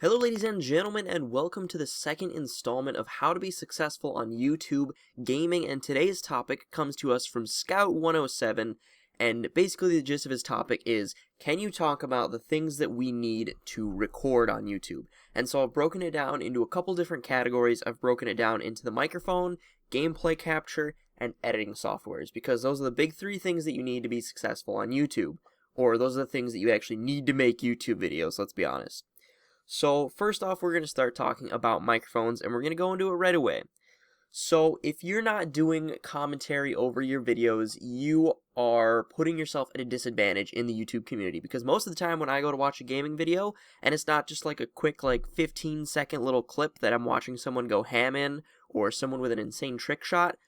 Hello ladies and gentlemen, and welcome to the second installment of How to Be Successful on YouTube Gaming, and today's topic comes to us from Scout107, and basically the gist of his topic is, can you talk about the things that we need to record on YouTube? And so I've broken it down into a couple different categories. I've broken it down into the microphone, gameplay capture, and editing softwares, because those are the big three things that you need to be successful on YouTube, or those are the things that you actually need to make YouTube videos, let's be honest. So first off, we're going to start talking about microphones, and we're going to go into it right away. So if you're not doing commentary over your videos, you are putting yourself at a disadvantage in the YouTube community, because most of the time when I go to watch a gaming video, and it's not just like a quick 15-second little clip that I'm watching someone go ham in, or someone with an insane trick shot,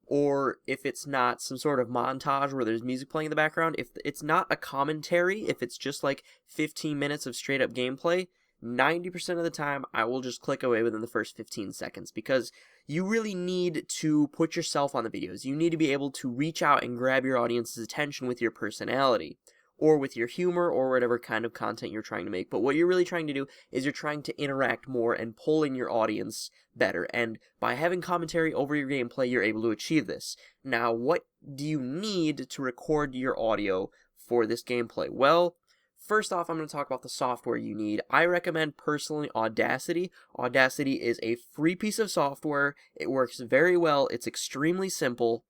or if it's not some sort of montage where there's music playing in the background, if it's not a commentary, if it's just like 15 minutes of straight up gameplay, 90% of the time, I will just click away within the first 15 seconds, because you really need to put yourself on the videos. You need to be able to reach out and grab your audience's attention with your personality, or with your humor, or whatever kind of content you're trying to make. But what you're really trying to do is you're trying to interact more and pull in your audience better. And by having commentary over your gameplay, you're able to achieve this. Now, what do you need to record your audio for this gameplay? Well, first off, I'm going to talk about the software you need. I recommend personally Audacity. Audacity is a free piece of software. It works very well. It's extremely simple.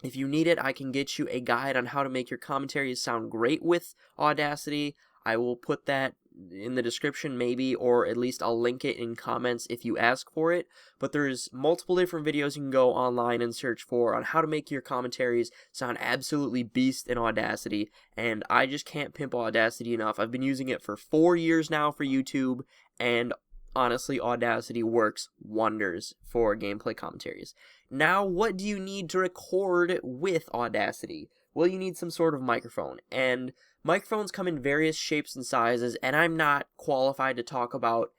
If you need it, I can get you a guide on how to make your commentaries sound great with Audacity. I will put that in the description maybe, or at least I'll link it in comments if you ask for it. But there's multiple different videos you can go online and search for on how to make your commentaries sound absolutely beast in Audacity, and I just can't pimp Audacity enough. I've been using it for 4 years now for YouTube, and honestly, Audacity works wonders for gameplay commentaries. Now, what do you need to record with Audacity? Well, you need some sort of microphone, and microphones come in various shapes and sizes, and I'm not qualified to talk about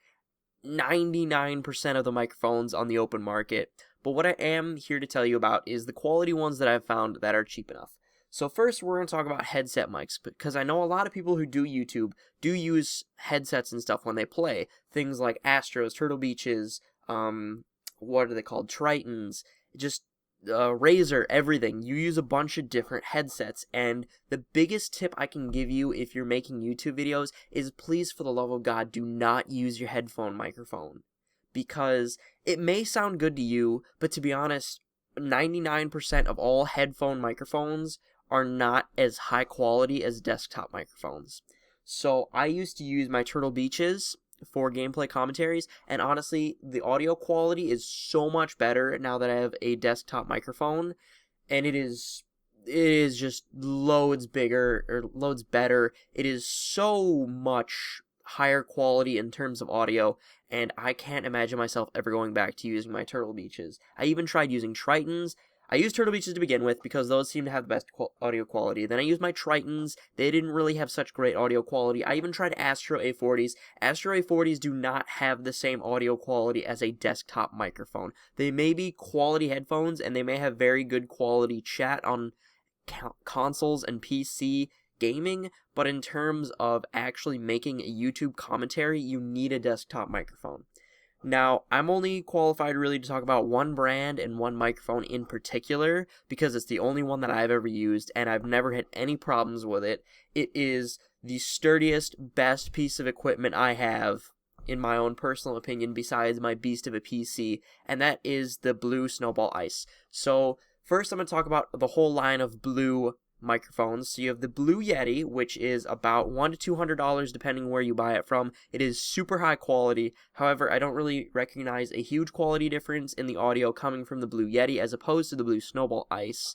99% of the microphones on the open market, but what I am here to tell you about is the quality ones that I've found that are cheap enough. So first, we're going to talk about headset mics, because I know a lot of people who do YouTube do use headsets and stuff when they play. Things like Astros, Turtle Beaches, what are they called? Tritons, just Razer, everything. You use a bunch of different headsets, and the biggest tip I can give you if you're making YouTube videos is, please, for the love of God, do not use your headphone microphone, because it may sound good to you, but to be honest, 99% of all headphone microphones are not as high quality as desktop microphones. So I used to use my Turtle Beaches for gameplay commentaries, and honestly, the audio quality is so much better now that I have a desktop microphone, and it is just loads bigger, or loads better. It is so much higher quality in terms of audio, and I can't imagine myself ever going back to using my Turtle Beaches. I even tried using Tritons. I used Turtle Beaches to begin with because those seem to have the best audio quality. Then I used my Tritons. They didn't really have such great audio quality. I even tried Astro A40s. Astro A40s do not have the same audio quality as a desktop microphone. They may be quality headphones, and they may have very good quality chat on consoles and PC gaming, but in terms of actually making a YouTube commentary, you need a desktop microphone. Now, I'm only qualified really to talk about one brand and one microphone in particular, because it's the only one that I've ever used, and I've never had any problems with it. It is the sturdiest, best piece of equipment I have, in my own personal opinion, besides my beast of a PC, and that is the Blue Snowball Ice. So, first I'm going to talk about the whole line of Blue microphones. So you have the Blue Yeti, which is about $100 to $200 depending where you buy it from. It is super high quality. However, I don't really recognize a huge quality difference in the audio coming from the Blue Yeti as opposed to the Blue Snowball Ice.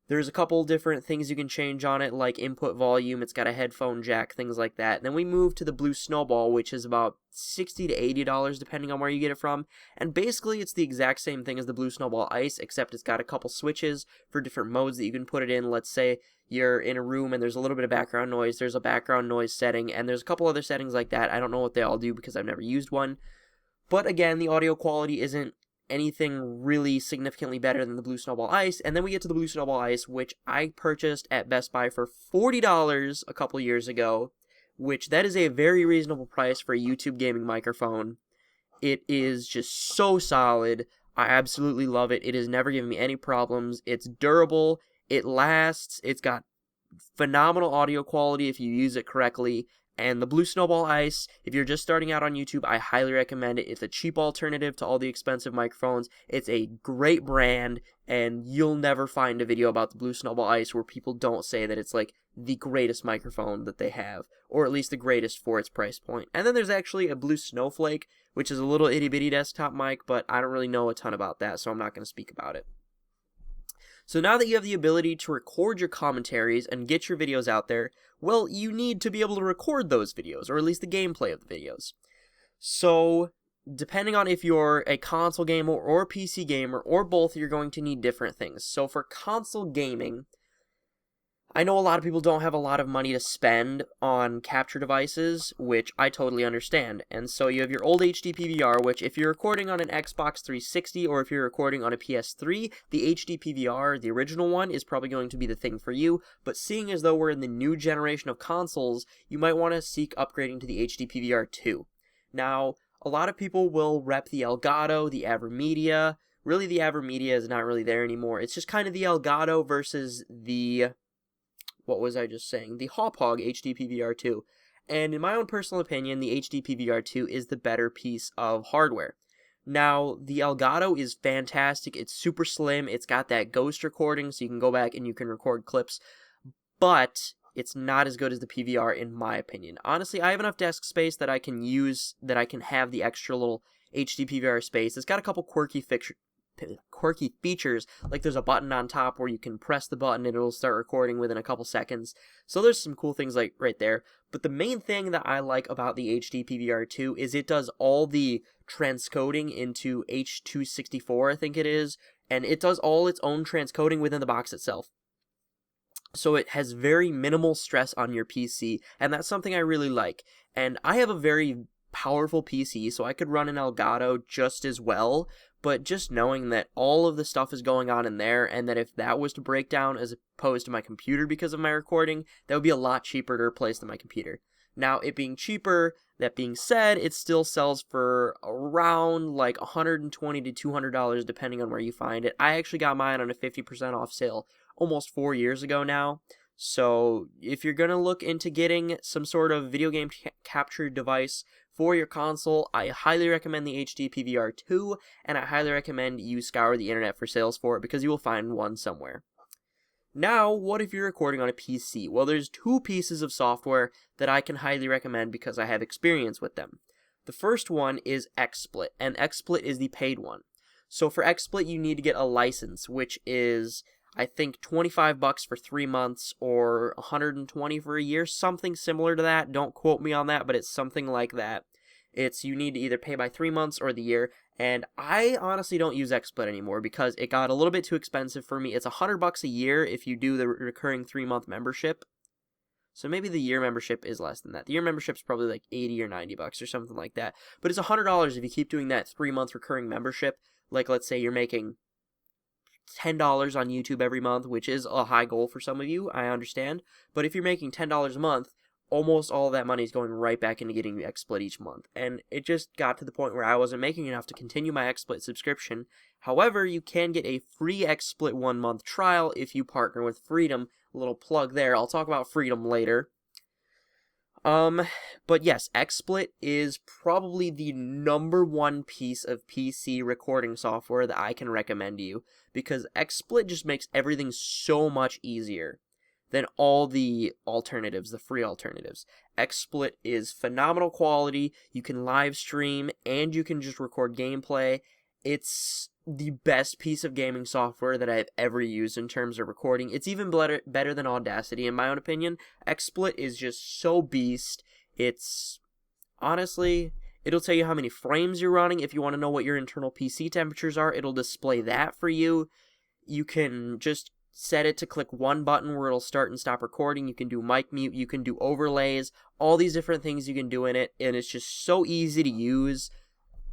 There's a couple different things you can change on it, like input volume, it's got a headphone jack, things like that. Then we move to the Blue Snowball, which is about $60 to $80 depending on where you get it from. And basically it's the exact same thing as the Blue Snowball Ice, except it's got a couple switches for different modes that you can put it in. Let's say you're in a room and there's a little bit of background noise, there's a background noise setting, and there's a couple other settings like that. I don't know what they all do because I've never used one. But again, the audio quality isn't anything really significantly better than the Blue Snowball Ice. And then we get to the Blue Snowball Ice, which I purchased at Best Buy for $40 a couple years ago, which that is a very reasonable price for a YouTube gaming microphone. It is just so solid. I absolutely love it. It has never given me any problems. It's durable. It lasts. It's got phenomenal audio quality if you use it correctly. And the Blue Snowball Ice, if you're just starting out on YouTube, I highly recommend it. It's a cheap alternative to all the expensive microphones. It's a great brand, and you'll never find a video about the Blue Snowball Ice where people don't say that it's like the greatest microphone that they have, or at least the greatest for its price point. And then there's actually a Blue Snowflake, which is a little itty-bitty desktop mic, but I don't really know a ton about that, so I'm not going to speak about it. So now that you have the ability to record your commentaries and get your videos out there, well, you need to be able to record those videos, or at least the gameplay of the videos. So, depending on if you're a console gamer or a PC gamer, or both, you're going to need different things. So for console gaming, I know a lot of people don't have a lot of money to spend on capture devices, which I totally understand. And so you have your old HD PVR, which if you're recording on an Xbox 360 or if you're recording on a PS3, the HD PVR, the original one, is probably going to be the thing for you. But seeing as though we're in the new generation of consoles, you might want to seek upgrading to the HD PVR 2. Now, a lot of people will rep the Elgato, the Avermedia. Really, the Avermedia is not really there anymore. It's just kind of the Elgato versus the... what was I just saying? The Hauppauge HD PVR2. And in my own personal opinion, the HD PVR2 is the better piece of hardware. Now, the Elgato is fantastic. It's super slim. It's got that ghost recording, so you can go back and you can record clips. But it's not as good as the PVR, in my opinion. Honestly, I have enough desk space that I can use, that I can have the extra little HD PVR space. It's got a couple quirky features, like there's a button on top where you can press the button and it'll start recording within a couple seconds. So there's some cool things like right there. But the main thing that I like about the HD PVR2 is it does all the transcoding into H.264, I think it is, and it does all its own transcoding within the box itself. So it has very minimal stress on your PC, and that's something I really like. And I have a very powerful PC, so I could run an Elgato just as well, but just knowing that all of the stuff is going on in there, and that if that was to break down as opposed to my computer because of my recording, that would be a lot cheaper to replace than my computer. Now, it being cheaper, that being said, it still sells for around like $120 to $200 depending on where you find it. I actually got mine on a 50% off sale almost 4 years ago now. So if you're going to look into getting some sort of video game capture device for your console, I highly recommend the HD PVR 2, and I highly recommend you scour the internet for sales for it because you will find one somewhere. Now, what if you're recording on a PC? Well, there's two pieces of software that I can highly recommend because I have experience with them. The first one is XSplit, and XSplit is the paid one. So for XSplit, you need to get a license, which is, I think, $25 for 3 months or $120 for a year, something similar to that. Don't quote me on that, but it's something like that. You need to either pay by 3 months or the year, and I honestly don't use XSplit anymore because it got a little bit too expensive for me. It's $100 a year if you do the recurring 3-month membership. So maybe the year membership is less than that. The year membership is probably like $80 or $90 or something like that. But it's $100 if you keep doing that 3-month recurring membership. Like, let's say you're making $10 on YouTube every month, which is a high goal for some of you, I understand. But if you're making $10 a month, almost all of that money is going right back into getting the XSplit each month. And it just got to the point where I wasn't making enough to continue my XSplit subscription. However, you can get a free XSplit 1-month trial if you partner with Freedom. A little plug there. I'll talk about Freedom later. But yes, XSplit is probably the #1 piece of PC recording software that I can recommend to you, because XSplit just makes everything so much easier than all the alternatives, the free alternatives. XSplit is phenomenal quality. You can live stream and you can just record gameplay. It's the best piece of gaming software that I've ever used in terms of recording. It's even better than Audacity, in my own opinion. XSplit is just so beast. It's, honestly, it'll tell you how many frames you're running. If you want to know what your internal PC temperatures are, it'll display that for you. You can just set it to click one button where it'll start and stop recording. You can do mic mute, you can do overlays, all these different things you can do in it, and it's just so easy to use.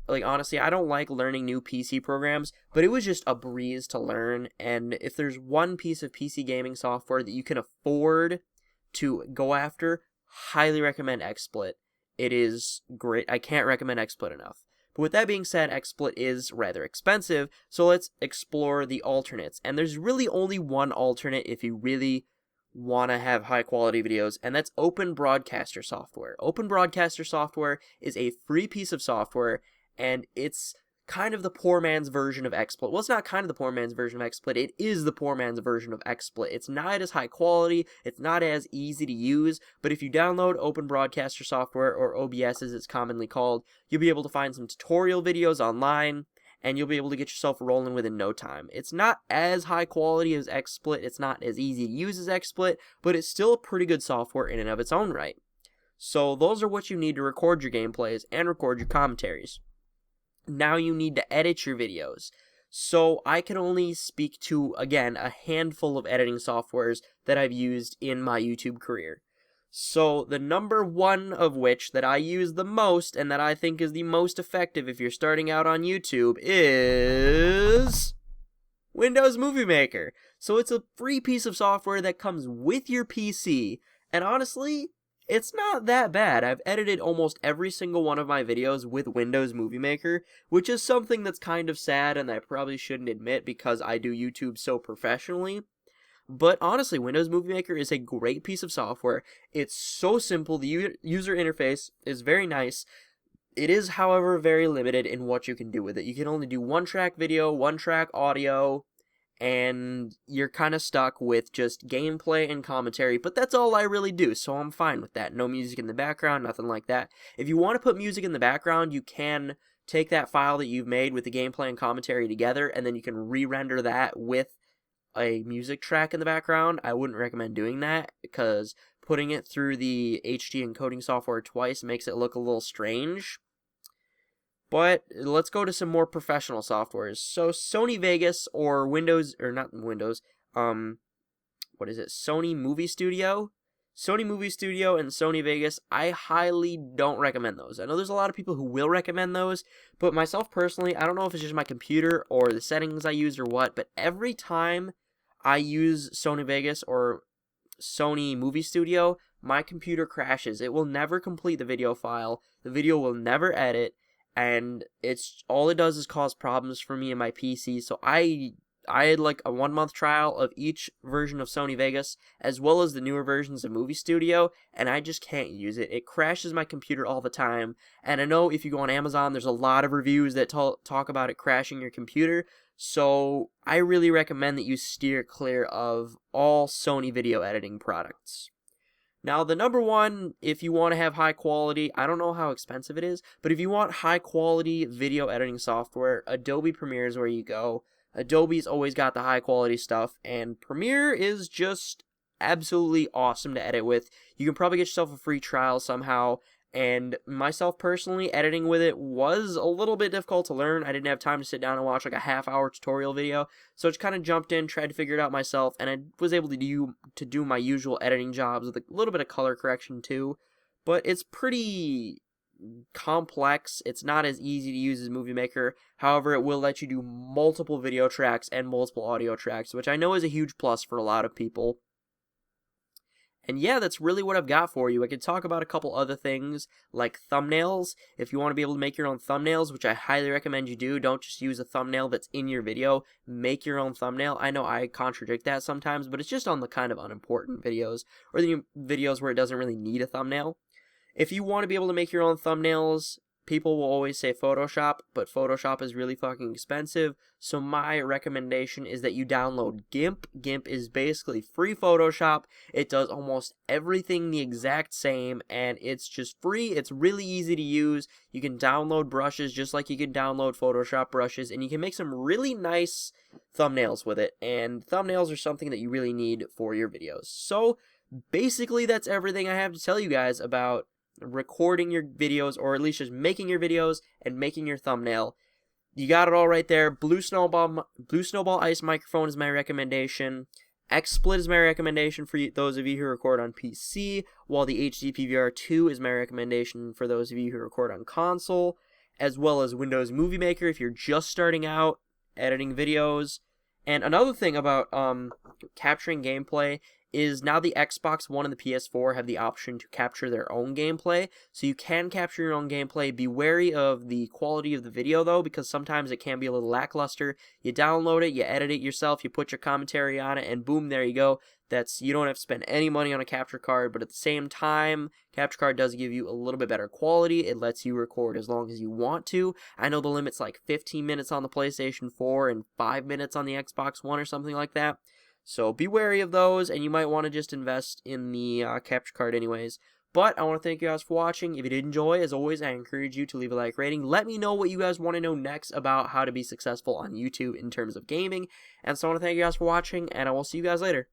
Like, honestly, I don't like learning new PC programs, but it was just a breeze to learn. And if there's one piece of PC gaming software that you can afford to go after, highly recommend XSplit. It is great. I can't recommend XSplit enough. But with that being said, XSplit is rather expensive, so let's explore the alternates. And there's really only one alternate if you really want to have high quality videos, and that's Open Broadcaster software. Open Broadcaster software is a free piece of software, and it's kind of the poor man's version of XSplit. Well, it's not kind of the poor man's version of XSplit, it is the poor man's version of XSplit. It's not as high quality, it's not as easy to use, but if you download Open Broadcaster software, or OBS as it's commonly called, you'll be able to find some tutorial videos online, and you'll be able to get yourself rolling within no time. It's not as high quality as XSplit, it's not as easy to use as XSplit, but it's still a pretty good software in and of its own right. So those are what you need to record your gameplays and record your commentaries. Now you need to edit your videos. So I can only speak to, again, a handful of editing softwares that I've used in my YouTube career. So the number one of which that I use the most and that I think is the most effective if you're starting out on YouTube is Windows Movie Maker. So it's a free piece of software that comes with your PC, and honestly, it's not that bad. I've edited almost every single one of my videos with Windows Movie Maker, which is something that's kind of sad and I probably shouldn't admit because I do YouTube so professionally. But honestly, Windows Movie Maker is a great piece of software. It's so simple. The user interface is very nice. It is, however, very limited in what you can do with it. You can only do one-track video, one-track audio, and you're kind of stuck with just gameplay and commentary, but that's all I really do, so I'm fine with that. No music in the background, nothing like that. If you want to put music in the background, you can take that file that you've made with the gameplay and commentary together, and then you can re-render that with a music track in the background. I wouldn't recommend doing that, because putting it through the HD encoding software twice makes it look a little strange. But let's go to some more professional softwares. So Sony Vegas, or Windows, or not Windows, what is it, Sony Movie Studio? Sony Movie Studio and Sony Vegas, I highly don't recommend those. I know there's a lot of people who will recommend those, but myself personally, I don't know if it's just my computer or the settings I use or what, but every time I use Sony Vegas or Sony Movie Studio, my computer crashes. It will never complete the video file, the video will never edit, and it's all it does is cause problems for me and my PC. So I had like a 1-month trial of each version of Sony Vegas as well as the newer versions of Movie Studio, and I just can't use it. It crashes my computer all the time, and I know if you go on Amazon there's a lot of reviews that talk about it crashing your computer, so I really recommend that you steer clear of all Sony video editing products. Now, the number one, if you want to have high quality, I don't know how expensive it is, but if you want high quality video editing software, Adobe Premiere is where you go. Adobe's always got the high quality stuff, and Premiere is just absolutely awesome to edit with. You can probably get yourself a free trial somehow, and myself personally, editing with it was a little bit difficult to learn. I didn't have time to sit down and watch like a half-hour tutorial video, so I just kind of jumped in, tried to figure it out myself, and I was able to do my usual editing jobs with a little bit of color correction too. But it's pretty complex. It's not as easy to use as Movie Maker. However, it will let you do multiple video tracks and multiple audio tracks, which I know is a huge plus for a lot of people. And yeah, that's really what I've got for you. I could talk about a couple other things, like thumbnails. If you want to be able to make your own thumbnails, which I highly recommend you do, don't just use a thumbnail that's in your video. Make your own thumbnail. I know I contradict that sometimes, but it's just on the kind of unimportant videos, or the videos where it doesn't really need a thumbnail. If you want to be able to make your own thumbnails, people will always say Photoshop, but Photoshop is really fucking expensive, so my recommendation is that you download GIMP. GIMP is basically free Photoshop. It does almost everything the exact same, and it's just free. It's really easy to use. You can download brushes just like you can download Photoshop brushes, and you can make some really nice thumbnails with it, and thumbnails are something that you really need for your videos. So basically that's everything I have to tell you guys about recording your videos, or at least just making your videos and making your thumbnail. You got it all right there. Blue Snowball Ice microphone is my recommendation. XSplit is my recommendation for those of you who record on PC, while the HD PVR2 is my recommendation for those of you who record on console, as well as Windows Movie Maker if you're just starting out editing videos. And another thing about capturing gameplay is now the Xbox One and the PS4 have the option to capture their own gameplay, so you can capture your own gameplay. Be wary of the quality of the video though, because sometimes it can be a little lackluster. You download it, you edit it yourself, you put your commentary on it, and boom, there you go. You don't have to spend any money on a capture card, but at the same time, capture card does give you a little bit better quality. It lets you record as long as you want to. I know the limit's like 15 minutes on the PlayStation 4 and 5 minutes on the Xbox One or something like that. So be wary of those, and you might want to just invest in the capture card anyways. But I want to thank you guys for watching. If you did enjoy, as always, I encourage you to leave a like rating. Let me know what you guys want to know next about how to be successful on YouTube in terms of gaming. And so I want to thank you guys for watching, and I will see you guys later.